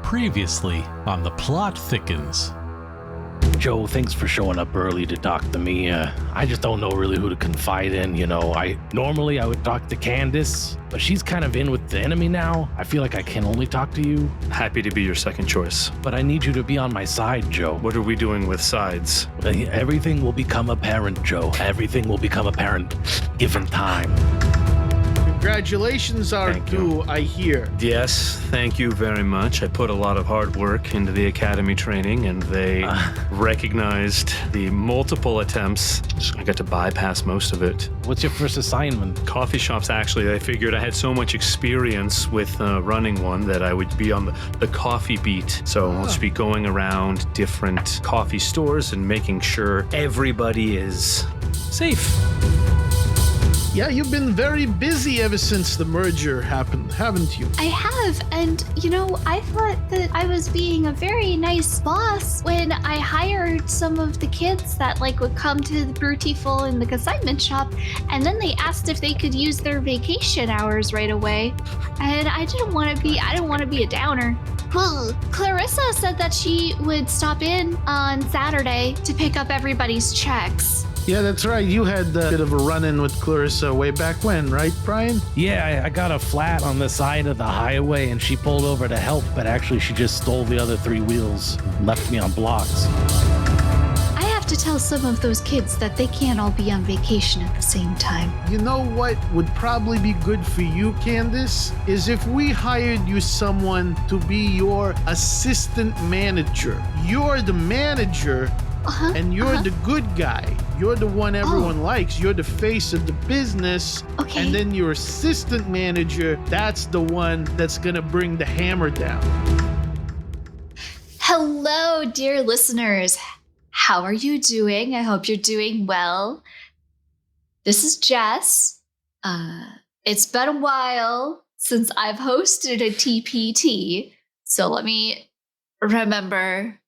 Previously on The Plot Thickens. Joe, thanks for showing up early to talk to me. I just don't know really who to confide in. Normally I would talk to Candice, but she's kind of in with the enemy now. I feel like I can only talk to you. Happy to be your second choice. But I need you to be on my side, Joe. What are we doing with sides? Everything will become apparent, Joe. Everything will become apparent given time. Congratulations are due, I hear. Yes, thank you very much. I put a lot of hard work into the academy training, and they recognized the multiple attempts. I got to bypass most of it. What's your first assignment? Coffee shops, actually. I figured I had so much experience with running one that I would be on the coffee beat. So I'll just be going around different coffee stores and making sure everybody is safe. Yeah, you've been very busy ever since the merger happened, haven't you? I have, and I thought that I was being a very nice boss when I hired some of the kids that would come to the Brutiful in the consignment shop, and then they asked if they could use their vacation hours right away, and I didn't want to be a downer. Well, Clarissa said that she would stop in on Saturday to pick up everybody's checks. Yeah, that's right. You had a bit of a run-in with Clarissa way back when, right, Brian? Yeah, I got a flat on the side of the highway and she pulled over to help, but actually she just stole the other 3 wheels and left me on blocks. I have to tell some of those kids that they can't all be on vacation at the same time. You know what would probably be good for you, Candice? Is if we hired you someone to be your assistant manager. You're the manager, and you're the good guy. You're the one everyone likes. You're the face of the business. Okay. And then your assistant manager, that's the one that's going to bring the hammer down. Hello, dear listeners. How are you doing? I hope you're doing well. This is Jess. It's been a while since I've hosted a TPT. So let me remember.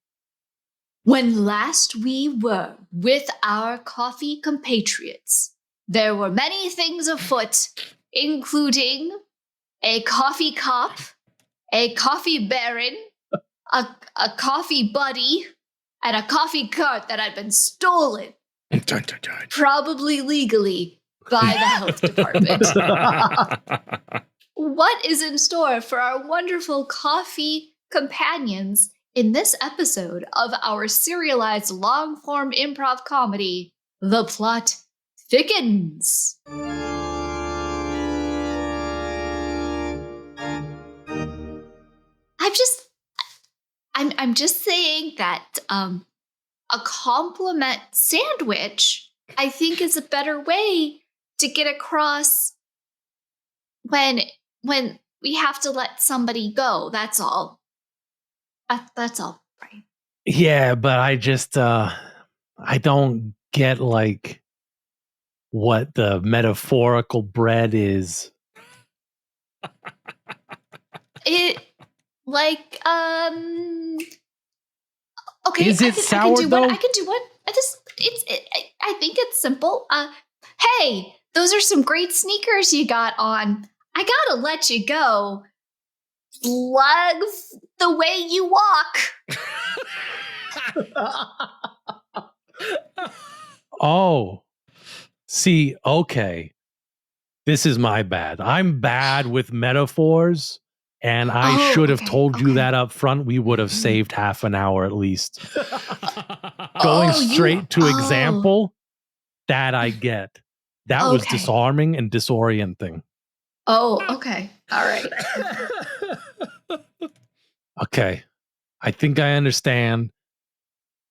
When last we were with our coffee compatriots, there were many things afoot, including a coffee cop, a coffee baron, a coffee buddy, and a coffee cart that had been stolen, probably legally, by the health department. What is in store for our wonderful coffee companions in this episode of our serialized long-form improv comedy, The Plot Thickens? I'm just saying that a compliment sandwich, I think, is a better way to get across when we have to let somebody go. That's all. That's all, right? Yeah, but I just, I don't get what the metaphorical bread is. Okay. Is it sourdough? I can do one. I think it's simple. Hey, those are some great sneakers you got on. I gotta let you go. Slugs the way you walk. Oh, see, okay. This is my bad. I'm bad with metaphors, and I should have told you that up front. We would have saved half an hour at least. Going straight to example, that I get. That was disarming and disorienting. Oh, okay. All right. Okay. I think I understand.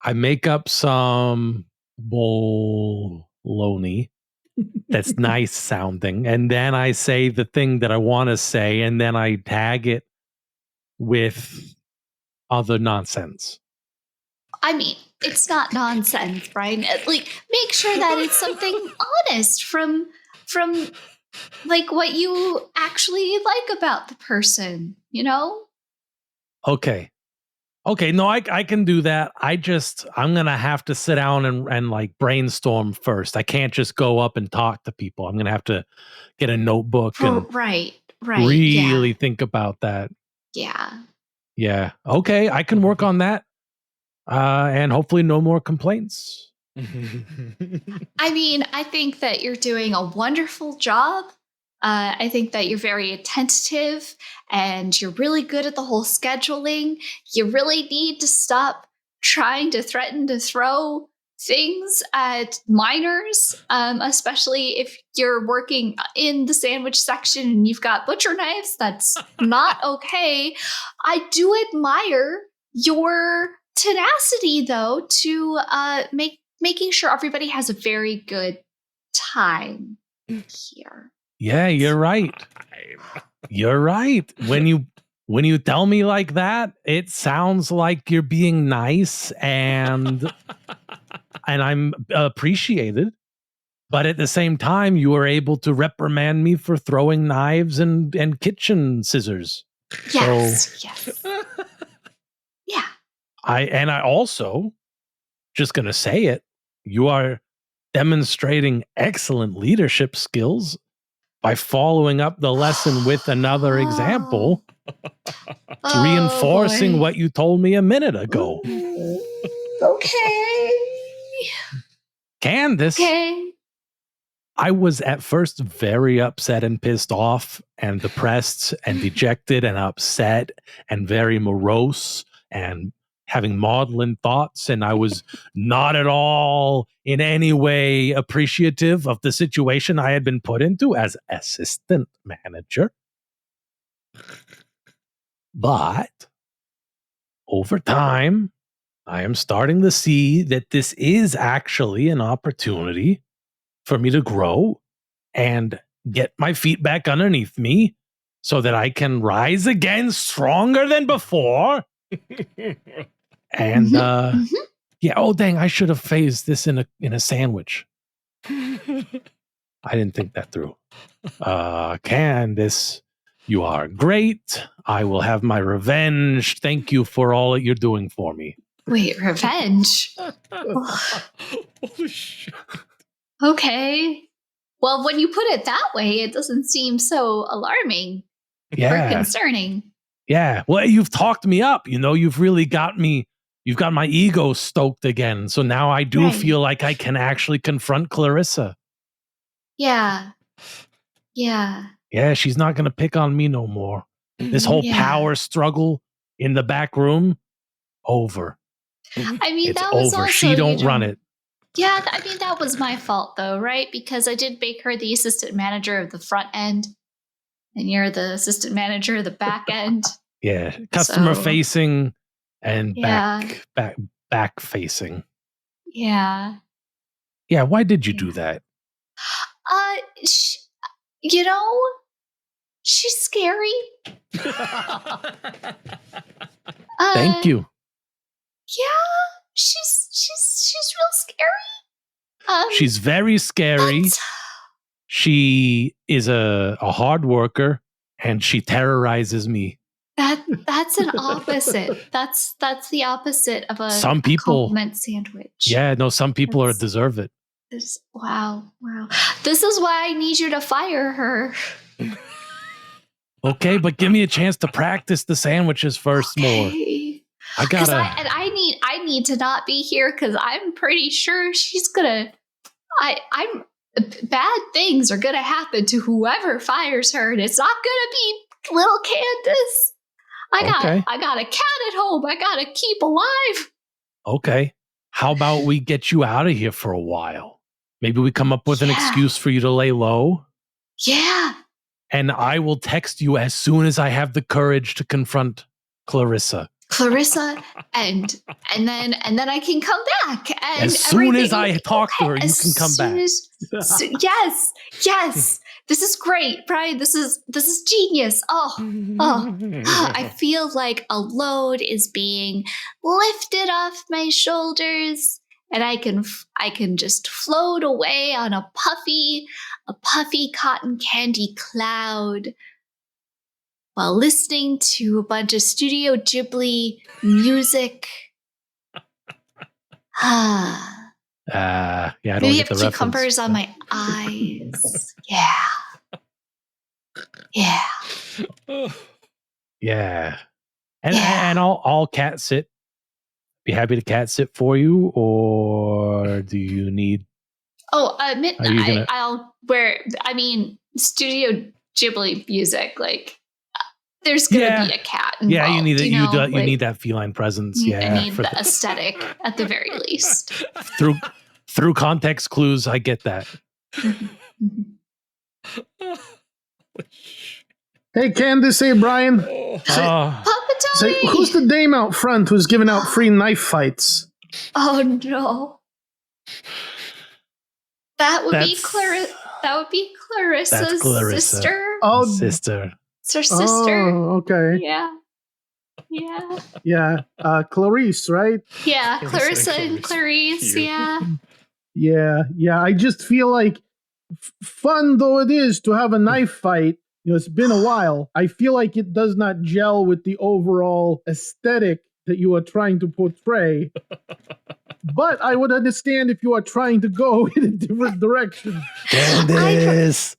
I make up some bologna that's nice sounding, and then I say the thing that I want to say, and then I tag it with other nonsense. I mean, it's not nonsense, Brian. Make sure that it's something honest from what you actually like about the person, Okay. No, I can do that. I'm going to have to sit down and brainstorm first. I can't just go up and talk to people. I'm going to have to get a notebook and right. really think about that. Yeah. Yeah. Okay, I can work on that. And hopefully no more complaints. I mean, I think that you're doing a wonderful job. I think that you're very attentive and you're really good at the whole scheduling. You really need to stop trying to threaten to throw things at minors, especially if you're working in the sandwich section and you've got butcher knives. That's not okay. I do admire your tenacity, though, to making sure everybody has a very good time here. Yeah, you're right. You're right. When you tell me like that, it sounds like you're being nice and I'm appreciated. But at the same time, you were able to reprimand me for throwing knives and kitchen scissors. Yes, yes. Yeah. I also, just going to say it, you are demonstrating excellent leadership skills by following up the lesson with another example, reinforcing what you told me a minute ago. Okay. Candice, Okay. I was at first very upset and pissed off and depressed and dejected and upset and very morose and having maudlin thoughts. And I was not at all in any way appreciative of the situation I had been put into as assistant manager. But over time, I am starting to see that this is actually an opportunity for me to grow and get my feet back underneath me so that I can rise again stronger than before. And yeah, oh dang, I should have phased this in a sandwich. I didn't think that through. Candice, you are great. I will have my revenge. Thank you for all that you're doing for me. Wait, revenge? Holy shit. Okay. Well, when you put it that way, it doesn't seem so alarming or concerning. Yeah. Well, you've talked me up. You've really got me. You've got my ego stoked again. So now I do feel like I can actually confront Clarissa. Yeah. Yeah. Yeah, she's not going to pick on me no more. This whole power struggle in the back room, over. I mean, it's that was over. also, She don't run it. Yeah, I mean, that was my fault, though, right? Because I did make her the assistant manager of the front end, and you're the assistant manager of the back end. Yeah, customer facing and back facing. Yeah. Yeah, why did you do that? She's scary. Thank you. Yeah, she's real scary. She's very scary. She is a hard worker, and she terrorizes me. That's an opposite. That's the opposite of a compliment sandwich. Yeah, no, some people deserve it. Wow. This is why I need you to fire her. Okay, but give me a chance to practice the sandwiches first more. I gotta. I need to not be here because I'm pretty sure she's gonna. Bad things are gonna happen to whoever fires her, and it's not gonna be little Candice. I got a cat at home. I gotta keep alive. Okay, how about we get you out of here for a while? Maybe we come up with an excuse for you to lay low. Yeah. And I will text you as soon as I have the courage to confront Clarissa, and then I can come back. And as soon as I talk to her, you can come back. Yes. This is great, Brian. This is genius. I feel like a load is being lifted off my shoulders, and I can just float away on a puffy cotton candy cloud while listening to a bunch of Studio Ghibli music. Yeah, I don't Maybe get the have reference. cucumbers on my eyes. Yeah. Yeah. And I'll cat sit. Be happy to cat sit for you, or do you need? Oh, Are you gonna? I'll wear. I mean, Studio Ghibli music. Like, there's gonna be a cat involved. Yeah, you need it. You like, need that feline presence. Yeah, I need the aesthetic at the very least. Through context clues, I get that. Hey, Candice. Hey, Brian. Papa Tony. Say, who's the dame out front who's giving out free knife fights? Oh no. That would be Clarissa. That would be Clarissa's sister. Oh, sister. It's her sister. Oh, okay. Yeah. Clarice, right? Yeah, Clarissa and Clarice. Yeah. Yeah. I just feel like, fun though it is to have a knife fight, it's been a while. I feel like it does not gel with the overall aesthetic that you are trying to portray. But I would understand if you are trying to go in a different direction. Candice.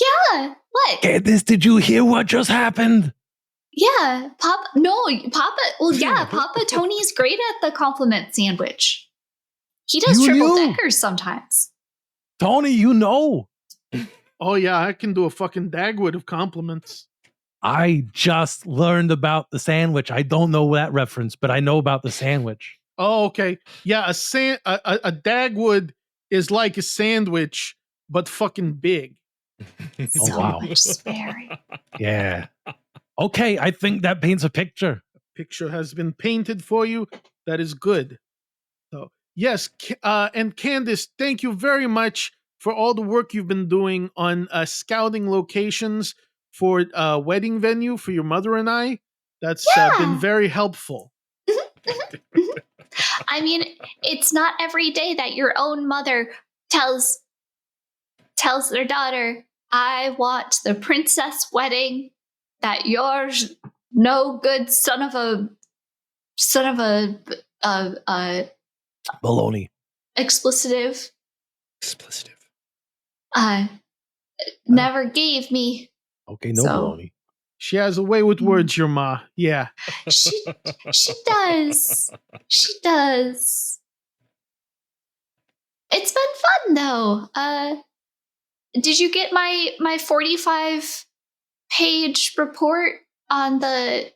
Yeah. What? Candice, did you hear what just happened? Yeah, Papa. Well, yeah, Papa Tony's great at the compliment sandwich. He does triple deckers sometimes. Tony, you know. Oh yeah, I can do a fucking Dagwood of compliments. I just learned about the sandwich. I don't know that reference, but I know about the sandwich. Oh, okay. Yeah, a Dagwood is like a sandwich, but fucking big. So much sparing. Yeah. Okay, I think that paints a picture. Picture has been painted for you. That is good. So yes, and Candice, thank you very much for all the work you've been doing on scouting locations for a wedding venue for your mother and I. That's been very helpful. I mean, it's not every day that your own mother tells their daughter, "I want the princess wedding that you're no good son of a baloney. Explicitive. Never gave me." Okay, no baloney. She has a way with words, your ma. Yeah. She does. She does. It's been fun though. Did you get my 45-page report on the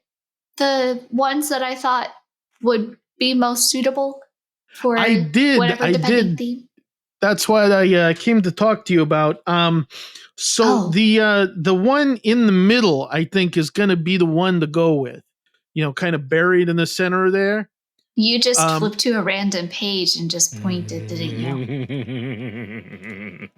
ones that I thought would be most suitable for whatever depending theme? That's what I came to talk to you about. The one in the middle, I think, is going to be the one to go with. Kind of buried in the center there. You just flipped to a random page and just pointed, didn't you?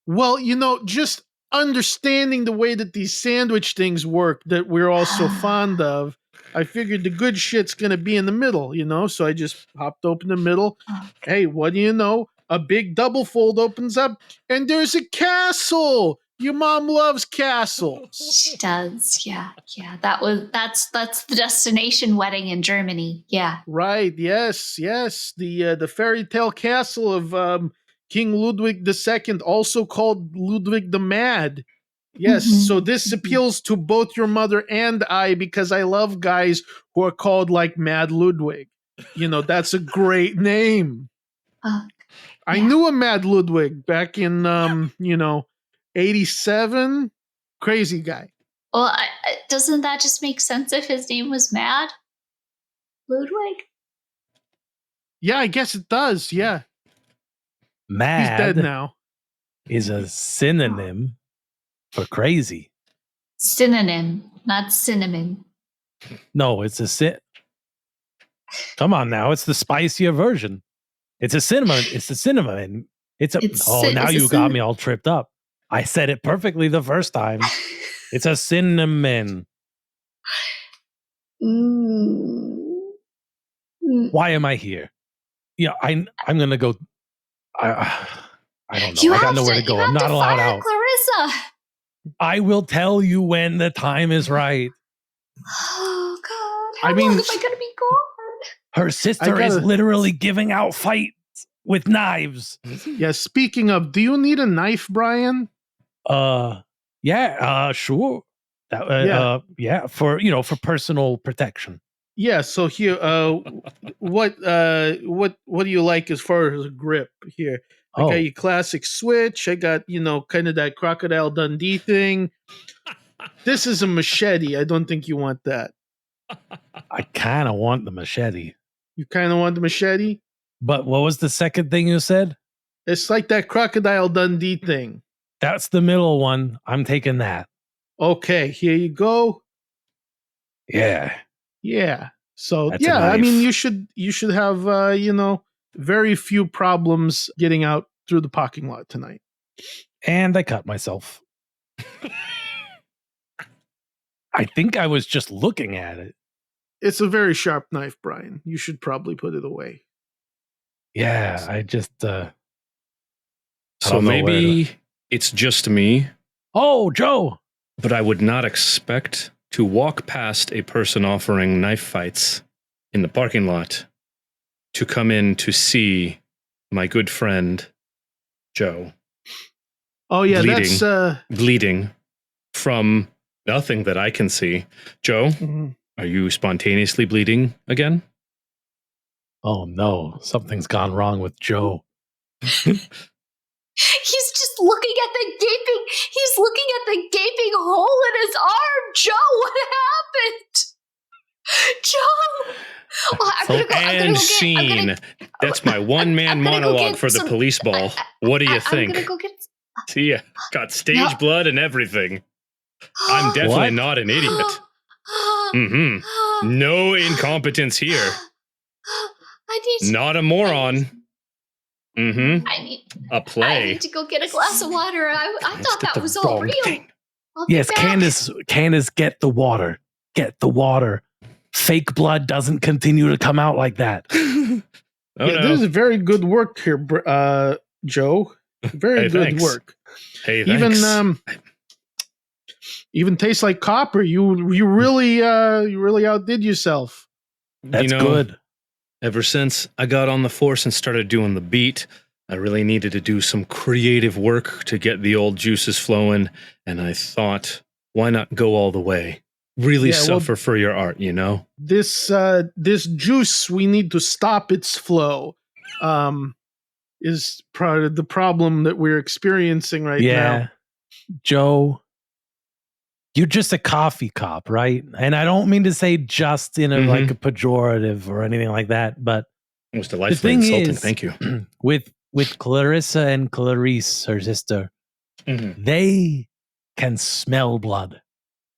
Well, just understanding the way that these sandwich things work that we're all so fond of, I figured the good shit's going to be in the middle, So I just popped open the middle. Okay. Hey, what do you know? A big double fold opens up and there's a castle. Your mom loves castles. She does. Yeah. That's the destination wedding in Germany. Yeah. Right. Yes. The fairy tale castle of King Ludwig II, also called Ludwig the Mad. Yes. Mm-hmm. So this appeals to both your mother and I because I love guys who are called like Mad Ludwig. That's a great name. I knew a Mad Ludwig back in, 87. Crazy guy. Well, doesn't that just make sense if his name was Mad Ludwig? Yeah, I guess it does. Yeah. Mad. He's dead now. Is a synonym for crazy. Synonym, not cinnamon. No, it's a Come on now, it's the spicier version. It's a cinnamon. It's a cinnamon. Now you got me all tripped up. I said it perfectly the first time. It's a cinnamon. Why am I here? I'm gonna go. I don't know. I got nowhere to go. I'm not allowed out. Clarissa. I will tell you when the time is right. Oh God! How long am I gonna be gone? Her sister is literally giving out fights with knives. Yeah, speaking of, do you need a knife, Brian? Yeah, sure. For personal protection. Yeah. So here, what do you like as far as grip here? I got your classic switch. I got kind of that Crocodile Dundee thing. This is a machete. I don't think you want that. I kind of want the machete. You kind of want the machete? But what was the second thing you said? It's like that Crocodile Dundee thing. That's the middle one. I'm taking that. Okay, here you go. Yeah. Yeah. So That's a I mean knife. you should have very few problems getting out through the parking lot tonight. And I cut myself. I think I was just looking at it. It's a very sharp knife, Brian. You should probably put it away. Yeah, I just So maybe it's just me. Oh, Joe. But I would not expect to walk past a person offering knife fights in the parking lot to come in to see my good friend Joe. Oh yeah, bleeding from nothing that I can see. Joe, Are you spontaneously bleeding again? Oh no, something's gone wrong with Joe. He's just looking at the gaping. He's looking at the gaping hole in his arm. Joe, what happened? Joe. Well, I'm gonna go scene. That's my one-man monologue for the police ball. What do you think? I'm gonna go get. See ya. Got stage blood and everything. I'm definitely not an idiot. No incompetence here. Not a moron. A play. I need to go get a glass of water. I thought that was all real. Yes, Candice, get the water. Get the water. Fake blood doesn't continue to come out like that. This is very good work here, Joe. Very good work. Hey, thanks. Even tastes like copper. You really outdid yourself. That's good. Ever since I got on the force and started doing the beat, I really needed to do some creative work to get the old juices flowing, and I thought, why not go all the way? Really suffer for your art, This juice, we need to stop its flow. Is part of the problem that we're experiencing right now. Joe, you're just a coffee cop, right? And I don't mean to say just in a like a pejorative or anything like that, but it was delightfully insulting. Thank you. With Clarissa and Clarice, her sister, they can smell blood.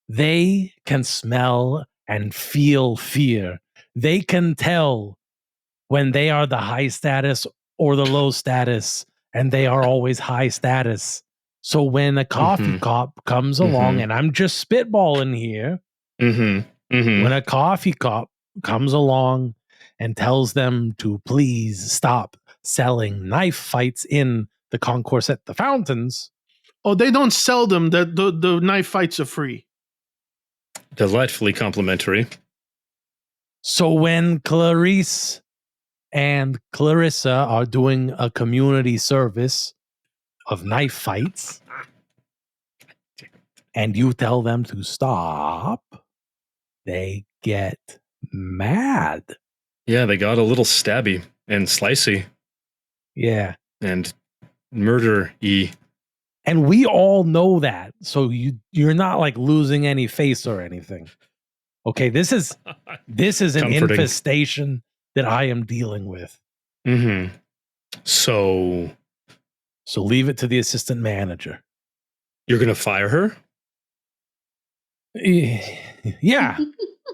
They can smell and feel fear. They can tell when they are the high status or the low status, and they are always high status. So when a coffee cop comes along, and I'm just spitballing here, when a coffee cop comes along and tells them to please stop selling knife fights in the concourse at the fountains. Oh, they don't sell them. The knife fights are free. Delightfully complimentary. So when Clarice and Clarissa are doing a community service of knife fights, and you tell them to stop, they get mad. Yeah, they got a little stabby and slicey. Yeah. And murder-y. And we all know that. So you're not like losing any face or anything. Okay, this is an infestation that I am dealing with. So leave it to the assistant manager. You're going to fire her? Yeah.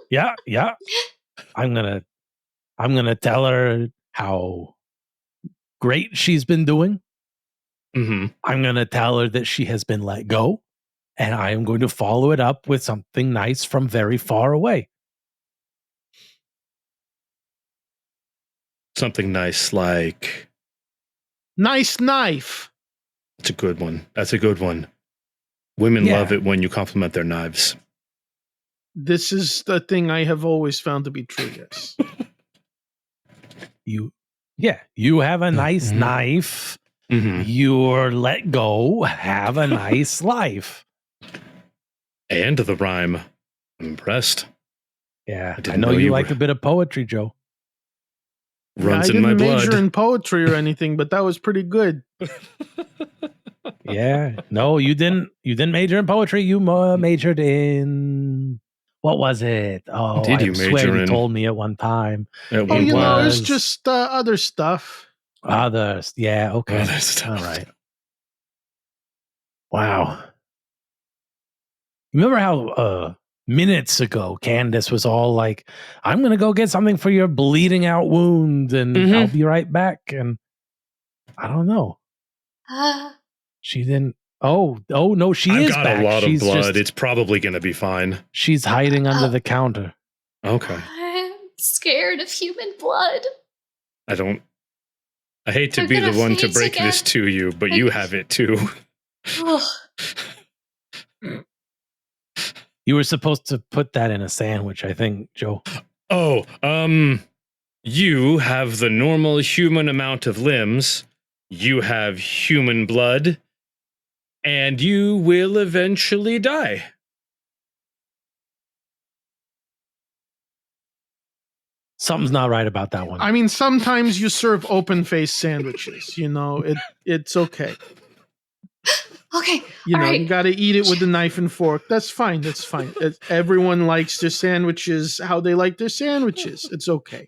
Yeah. I'm going to tell her how great she's been doing. I'm going to tell her that she has been let go, and I am going to follow it up with something nice from very far away. Something nice like... Nice knife. That's a good one. Women love it when you compliment their knives. This is the thing I have always found to be true, yes. You have a nice knife. You're let go, have a nice life. And the rhyme. I'm impressed. Yeah, I didn't know know you you like were- a bit of poetry, Joe. Runs I in my didn't major blood. in poetry or anything, but that was pretty good. Yeah, no, you didn't. You didn't major in poetry. You majored in what was it? Oh, Did I you swear major you in- told me at one time. At Oh, one you know, point. it's just other stuff. Others. Yeah. Okay. Other stuff. All right. Wow. Remember how minutes ago Candice was all like, "I'm gonna go get something for your bleeding out wound, and Mhm. I'll be right back." And I don't know. She didn't. Oh no, she I've is got back. a lot of She's blood. just- It's probably going to be fine. she's hiding under the counter. Okay. I'm scared of human blood. I hate to They're be the gonna one to faint break again. this to you, but you have it too. Ugh. You were supposed to put that in a sandwich, I think, Joe. Oh, you have the normal human amount of limbs. You have human blood. And you will eventually die. Something's not right about that one. I mean, sometimes you serve open-faced sandwiches. You know, it's okay. Okay. You know, all right. you got to eat it with a knife and fork. That's fine. That's fine. Everyone likes their sandwiches how they like their sandwiches. It's okay.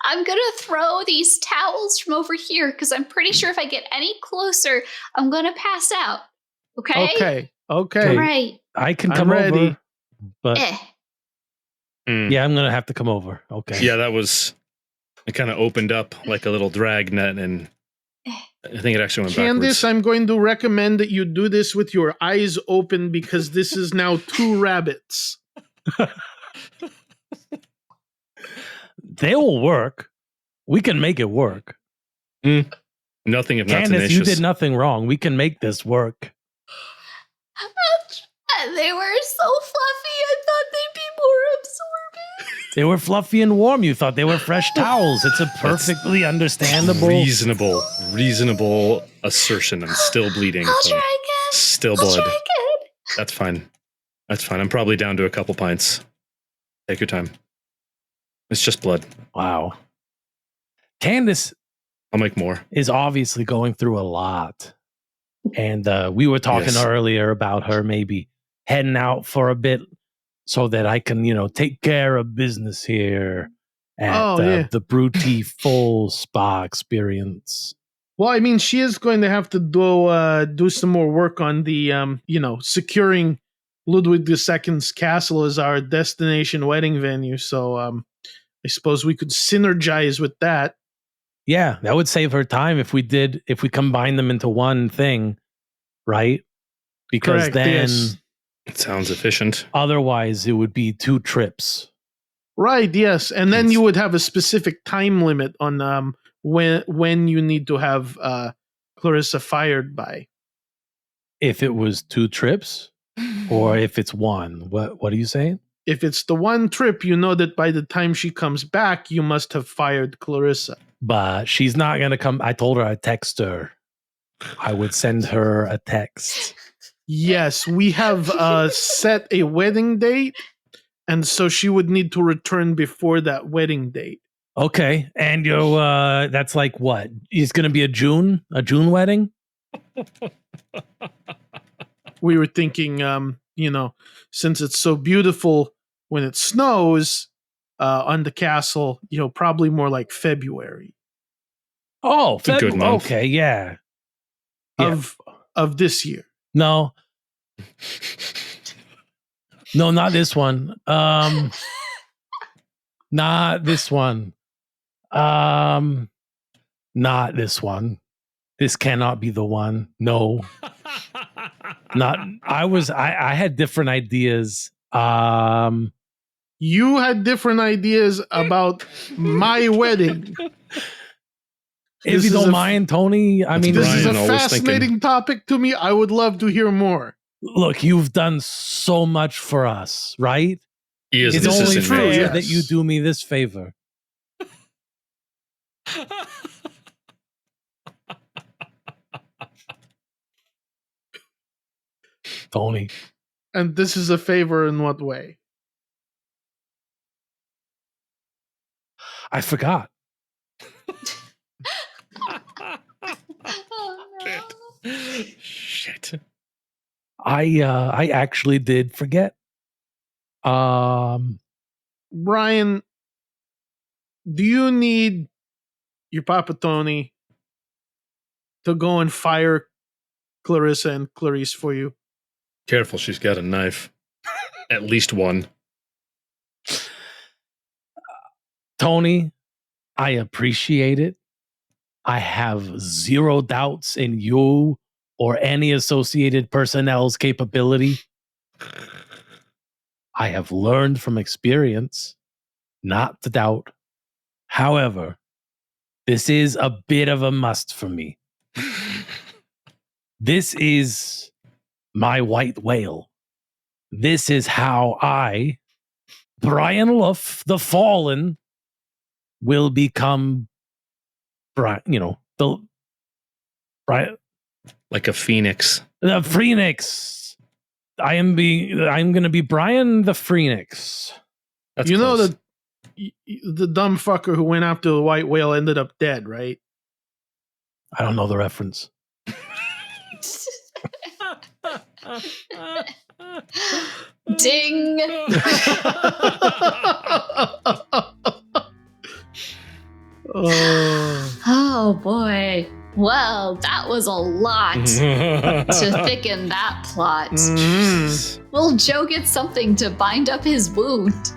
I'm gonna throw these towels from over here because I'm pretty sure if I get any closer, I'm gonna pass out. Okay? Okay. All Okay. right. I can I'm come ready. over, but Eh. yeah, I'm gonna have to come over. Okay. Yeah, it kind of opened up like a little drag net, and I think it actually went Candice, backwards. I'm going to recommend that you do this with your eyes open because this is now 2 rabbits. They will work. We can make it work. Nothing if not Candice, tenacious. you did nothing wrong. We can make this work. They were so fluffy. I thought they'd be more absorbent. They were fluffy and warm. You thought they were fresh towels. It's a perfectly understandable. Reasonable assertion. I'm still bleeding. I'll so try again. Still I'll blood. try again. That's fine. That's fine. I'm probably down to a couple pints. Take your time. It's just blood. Wow. Candice I'll make more. is obviously going through a lot. And we were talking Yes. earlier about her maybe heading out for a bit so that I can, take care of business here at the Bruty Full Spa Experience. Well, I mean, she is going to have to do some more work on the, securing Ludwig II's castle as our destination wedding venue. So I suppose we could synergize with that. Yeah, that would save her time if we combine them into one thing, right? Because Correct, then yes. It sounds efficient. otherwise it would be 2 trips. Right, yes. And then you would have a specific time limit on when you need to have Clarissa fired by. If it was 2 trips or if it's 1. What are you saying? If it's the one trip, you know that by the time she comes back, you must have fired Clarissa. But she's not going to come. I told her I'd text her. I would send her a text. Yes, we have set a wedding date, and so she would need to return before that wedding date. Okay. And that's like what? It's going to be a June wedding? We were thinking, since it's so beautiful when it snows on the castle, probably more like February Oh, a good month. Okay, yeah. of this year. No. No, not this one. Not this one. Not this one. This cannot be the one. No. Not I had different ideas. You had different ideas about my wedding. If This you is don't a- mind, Tony, I mean, This is a Brian always fascinating topic to me. I would love to hear more. look, you've done so much for us, right? He is It's an only assistant true, fair manager. yes. that you do me this favor. Tony, And this is a favor in what way? I forgot. Oh, no. Shit. I actually did forget. Brian, do you need your Papa Tony to go and fire Clarissa and Clarice for you? Careful, she's got a knife. At least one. Tony, I appreciate it. I have zero doubts in you or any associated personnel's capability. I have learned from experience not to doubt. However, this is a bit of a must for me. This is my white whale. This is how I, Brian Luff, the Fallen, will become, the Brian, Like a phoenix. the Phoenix. I'm going to be Brian the Phoenix. That's you close. know the dumb fucker who went after the white whale ended up dead, right? I don't know the reference. Ding. Oh. Oh boy. Well, that was a lot to thicken that plot. Mhm. Will Joe get something to bind up his wound?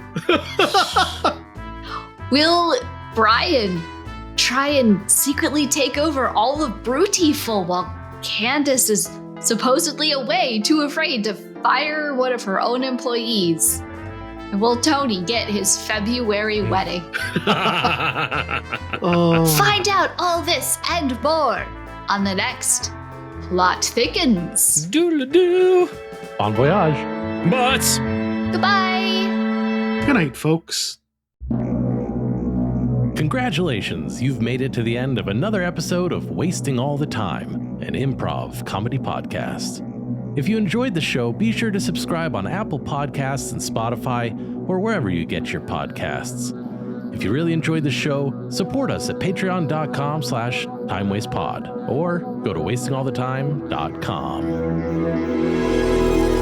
Will Brian try and secretly take over all of Brutiful while Candice is supposedly away, too afraid to fire one of her own employees? And will Tony get his February wedding? Oh. Find out all this and more on the next Plot Thickens. Doodle-doo. Bon voyage. Butts. Goodbye. Good night, folks. Congratulations, you've made it to the end of another episode of Wasting All the Time, an improv comedy podcast. If you enjoyed the show, be sure to subscribe on Apple Podcasts and Spotify, or wherever you get your podcasts. If you really enjoyed the show, support us at patreon.com/timewastepod, or go to wastingallthetime.com.